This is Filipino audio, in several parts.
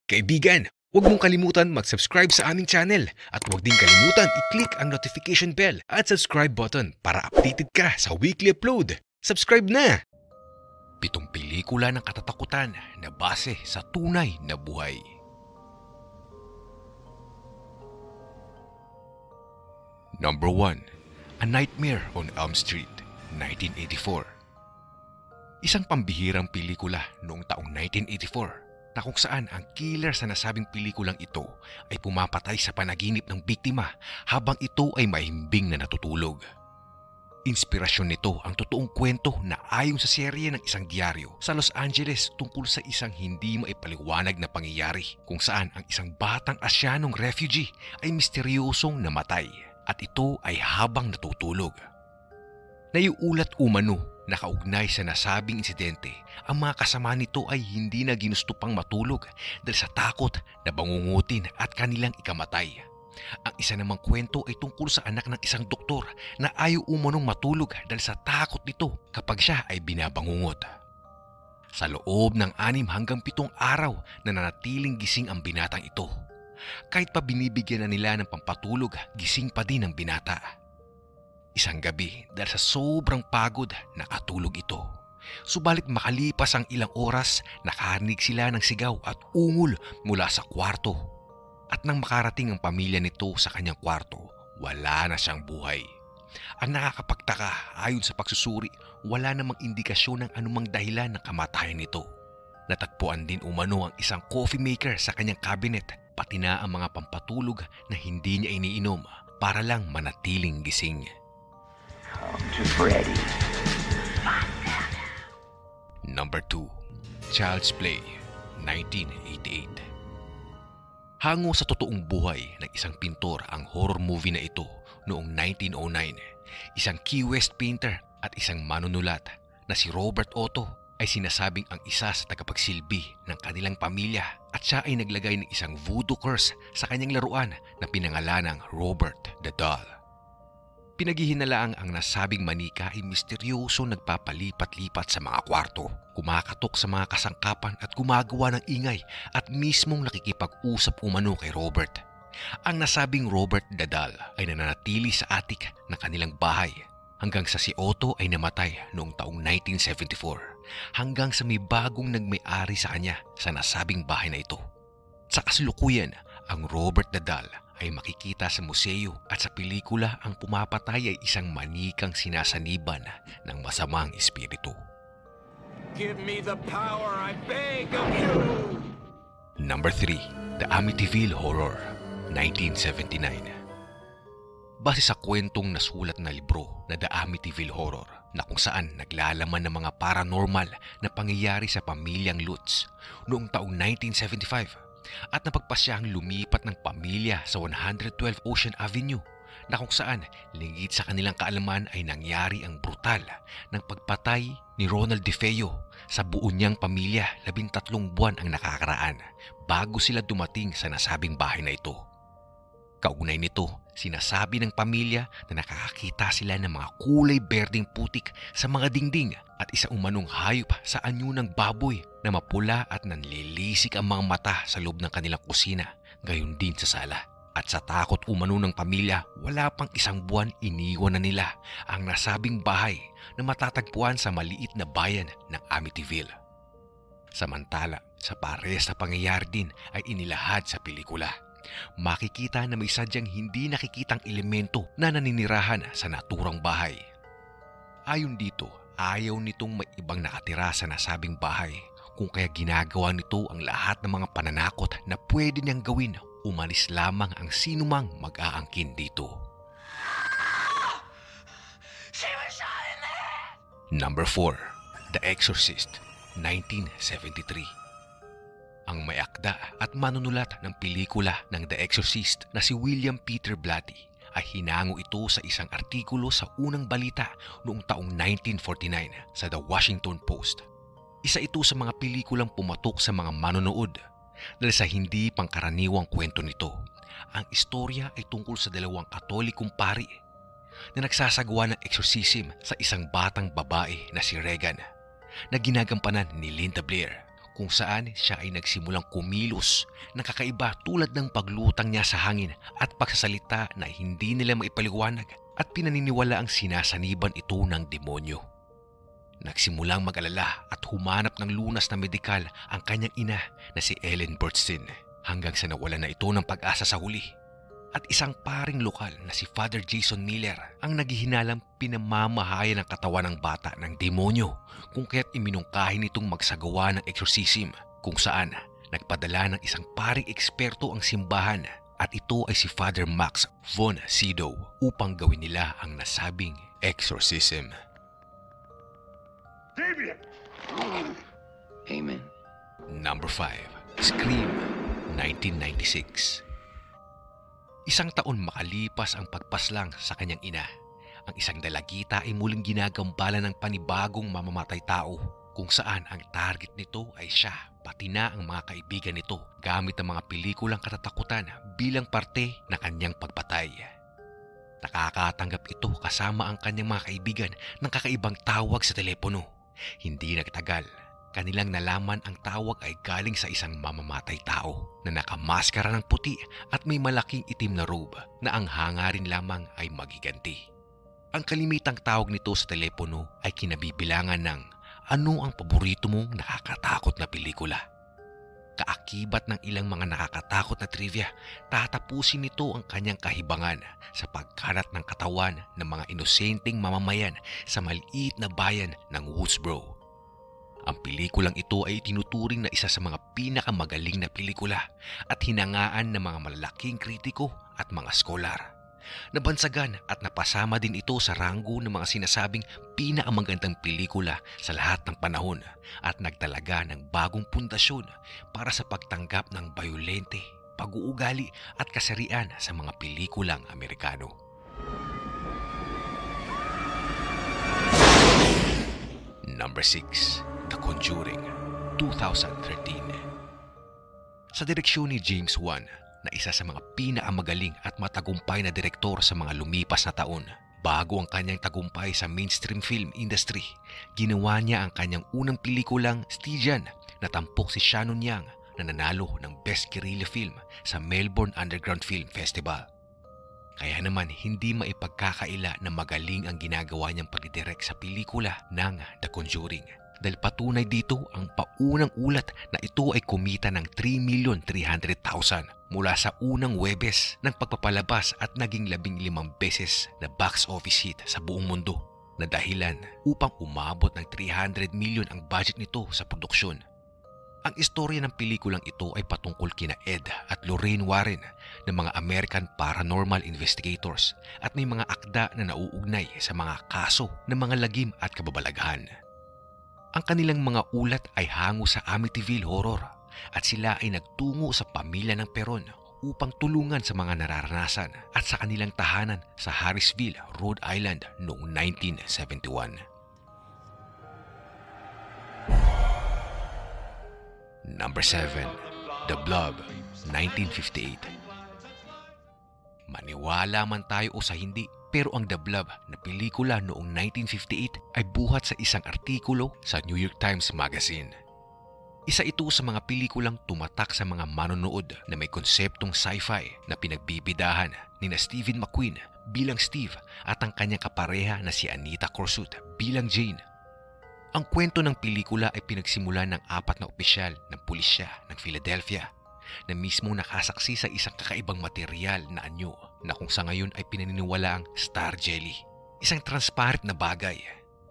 Kaibigan, huwag mong kalimutan mag-subscribe sa aming channel at huwag din kalimutan i-click ang notification bell at subscribe button para updated ka sa weekly upload. Subscribe na! 7 pelikula ng katatakutan na base sa tunay na buhay. Number 1, A Nightmare on Elm Street, 1984. Isang pambihirang pelikula noong taong 1984 na kung saan ang killer sa nasabing pelikulang ito ay pumapatay sa panaginip ng biktima habang ito ay mahimbing na natutulog. Inspirasyon nito ang totoong kwento na ayon sa serye ng isang diaryo sa Los Angeles tungkol sa isang hindi maipaliwanag na pangyayari kung saan ang isang batang Asyanong refugee ay misteryosong namatay at ito ay habang natutulog. Naiulat umano na kaugnay sa nasabing insidente, ang mga kasama nito ay hindi na ginusto pang matulog dahil sa takot na bangungutin at kanilang ikamatay. Ang isa namang kwento ay tungkol sa anak ng isang doktor na ayaw umanong matulog dahil sa takot nito kapag siya ay binabangungot. Sa loob ng 6 hanggang 7 araw na nanatiling gising ang binatang ito. Kahit pa binibigyan na nila ng pampatulog, gising pa din ang binata. Isang gabi dahil sa sobrang pagod nakatulog ito. Subalit makalipas ang ilang oras, nakarinig sila ng sigaw at ungol mula sa kwarto. At nang makarating ang pamilya nito sa kanyang kwarto, wala na siyang buhay. Ang nakakapagtaka ayon sa pagsusuri, wala namang indikasyon ng anumang dahilan ng kamatayan nito. Natagpuan din umano ang isang coffee maker sa kanyang cabinet, pati na ang mga pampatulog na hindi niya iniinom para lang manatiling gising. Number 2, Child's Play, 1988. Hango sa totoong buhay ng isang pintor ang horror movie na ito noong 1909. Isang Key West painter at isang manunulat na si Robert Otto ay sinasabing ang isa sa tagapagsilbi ng kanilang pamilya at siya ay naglagay ng isang voodoo curse sa kanyang laruan na pinangalanang Robert the Doll. Pinaghihinalaang ang nasabing manika ay misteryoso nagpapalipat-lipat sa mga kwarto, kumakatok sa mga kasangkapan at gumagawa ng ingay at mismong nakikipag-usap umano kay Robert. Ang nasabing Robert the Doll ay nananatili sa attic ng kanilang bahay hanggang sa si Otto ay namatay noong taong 1974 hanggang sa may bagong nagmay-ari sa kanya sa nasabing bahay na ito. Sa kasalukuyan, ang Robert the Doll ay makikita sa museo at sa pelikula ang pumapatay ay isang manikang sinasaniban ng masamang espiritu. Give me the power, I beg of you! Number 3, The Amityville Horror, 1979. Base sa kwentong nasulat na libro na The Amityville Horror na kung saan naglalaman ng mga paranormal na pangyayari sa pamilyang Lutz noong taong 1975 at napagpasyang lumipat ng pamilya sa 112 Ocean Avenue na kung saan lingid sa kanilang kaalaman ay nangyari ang brutal ng pagpatay ni Ronald DeFeo sa buo niyang pamilya. 13 buwan ang nakakaraan bago sila dumating sa nasabing bahay na ito. Kaugnay nito, sinasabi ng pamilya na nakakakita sila ng mga kulay berdeng putik sa mga dingding at isa umanong hayop sa anyo ng baboy na mapula at nanlilisik ang mga mata sa loob ng kanilang kusina, gayon din sa sala. At sa takot umano ng pamilya, wala pang 1 buwan iniwan na nila ang nasabing bahay na matatagpuan sa maliit na bayan ng Amityville. Samantala, sa pares na pangyayari din ay inilahad sa pelikula. Makikita na may sadyang hindi nakikitang elemento na naninirahan sa naturang bahay. Ayon dito, ayaw nitong may ibang nakatira sa nasabing bahay, kung kaya ginagawa nito ang lahat ng mga pananakot na pwede niyang gawin. Umalis lamang ang sinumang mag-aangkin dito. Number 4, The Exorcist, 1973. Ang may akda at manunulat ng pelikula ng The Exorcist na si William Peter Blatty ay hinango ito sa isang artikulo sa unang balita noong taong 1949 sa The Washington Post. Isa ito sa mga pelikulang pumatok sa mga manonood dahil sa hindi pangkaraniwang kwento nito. Ang istorya ay tungkol sa 2 Katolikong pari. na nagsasagawa ng exorcism sa isang batang babae na si Regan na ginagampanan ni Linda Blair, kung saan siya ay nagsimulang kumilos ng kakaiba tulad ng paglutang niya sa hangin at pagsasalita na hindi nila maipaliwanag at pinaniniwala ang sinasaniban ito ng demonyo. Nagsimulang mag-alala at humanap ng lunas na medikal ang kanyang ina na si Ellen Burstyn hanggang sa nawala na ito ng pag-asa sa huli. At isang paring lokal na si Father Jason Miller ang naghihinalang pinamamahayan ng katawan ng bata ng demonyo, kung kaya't iminungkahi nitong magsagawa ng exorcism, kung saan nagpadala ng isang paring eksperto ang simbahan at ito ay si Father Max von Sydow upang gawin nila ang nasabing exorcism. David! Amen. Number 5. Scream, 1996. Isang taon makalipas ang pagpaslang sa kanyang ina, ang isang dalagita ay muling ginagambala ng panibagong mamamatay tao, kung saan ang target nito ay siya, pati na ang mga kaibigan nito, gamit ang mga pelikulang katatakutan bilang parte ng kanyang pagpatay. Nakakatanggap ito kasama ang kanyang mga kaibigan ng kakaibang tawag sa telepono. Hindi nagtagal, kanilang nalaman ang tawag ay galing sa isang mamamatay tao na nakamaskara ng puti at may malaking itim na robe na ang hangarin lamang ay magiganti. Ang kalimitang tawag nito sa telepono ay kinabibilangan ng ano ang paborito mong nakakatakot na pelikula. Kaakibat ng ilang mga nakakatakot na trivia, tatapusin nito ang kanyang kahibangan sa pagkalat ng katawan ng mga inosenteng mamamayan sa maliit na bayan ng Woodsboro. Ang pelikulang ito ay tinuturing na isa sa mga pinakamagaling na pelikula at hinangaan ng mga malalaking kritiko at mga skolar. Nabansagan at napasama din ito sa ranggo ng mga sinasabing pinakamagandang pelikula sa lahat ng panahon at nagtalaga ng bagong pundasyon para sa pagtanggap ng bayolente, pag-uugali at kasarian sa mga pelikulang Amerikano. Number 6. The Conjuring, 2013. Sa direksyon ni James Wan, na isa sa mga pinakamagaling at matagumpay na direktor sa mga lumipas na taon, bago ang kanyang tagumpay sa mainstream film industry, ginawa niya ang kanyang unang pelikulang Stygian na tampok si Shannon Young na nanalo ng Best Guerrilla Film sa Melbourne Underground Film Festival. Kaya naman hindi maipagkakaila na magaling ang ginagawa niyang pagdidirect sa pelikula ng The Conjuring. Dahil patunay dito ang paunang ulat na ito ay kumita ng 3,300,000 mula sa unang Huwebes ng pagpapalabas at naging 15 beses na box office hit sa buong mundo, na dahilan upang umabot ng 300 million ang budget nito sa produksyon. Ang istorya ng pelikulang ito ay patungkol kina Ed at Lorraine Warren ng mga American paranormal investigators at may mga akda na nauugnay sa mga kaso ng mga lagim at kababalaghan. Ang kanilang mga ulat ay hango sa Amityville Horror at sila ay nagtungo sa pamilya ng Peron upang tulungan sa mga nararanasan at sa kanilang tahanan sa Harrisville, Rhode Island noong 1971. Number 7. The Blob, 1958. Maniwala man tayo o sa hindi, pero ang The Blob na pelikula noong 1958 ay buhat sa isang artikulo sa New York Times Magazine. Isa ito sa mga pelikulang tumatak sa mga manonood na may konseptong sci-fi na pinagbibidahan ni Stephen McQueen bilang Steve at ang kanyang kapareha na si Anita Corsut bilang Jane. Ang kwento ng pelikula ay pinagsimulan ng 4 na opisyal ng pulisya ng Philadelphia na mismo nakasaksi sa isang kakaibang material na anyo na kung sa ngayon ay pinaniniwalaang star jelly, isang transparent na bagay.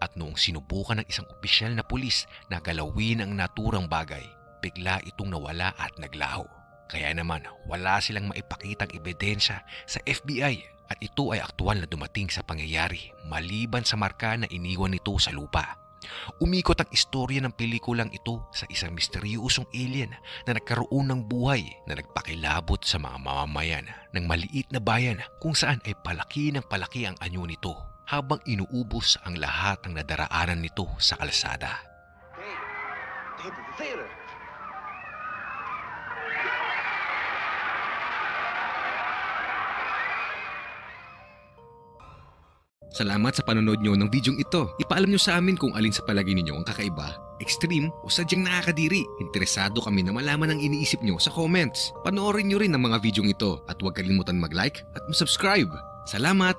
At noong sinubukan ng isang opisyal na pulis na galawin ang naturang bagay, bigla itong nawala at naglaho. Kaya naman wala silang maipakitang ebidensya sa FBI at ito ay aktwal na dumating sa pangyayari maliban sa marka na iniwan nito sa lupa. Umikot ang istorya ng pelikulang ito sa isang misteryosong alien na nagkaroon ng buhay na nagpakilabot sa mga mamamayan ng maliit na bayan kung saan ay palaki ng palaki ang anyo nito habang inuubos ang lahat ng nadaraanan nito sa kalsada. David, the theater. Salamat sa panonood nyo ng videong ito. Ipaalam nyo sa amin kung alin sa palagay ninyo ang kakaiba, extreme o sadyang nakakadiri. Interesado kami na malaman ang iniisip nyo sa comments. Panoorin nyo rin ang mga videong ito at huwag kalimutan mag-like at mag-subscribe. Salamat!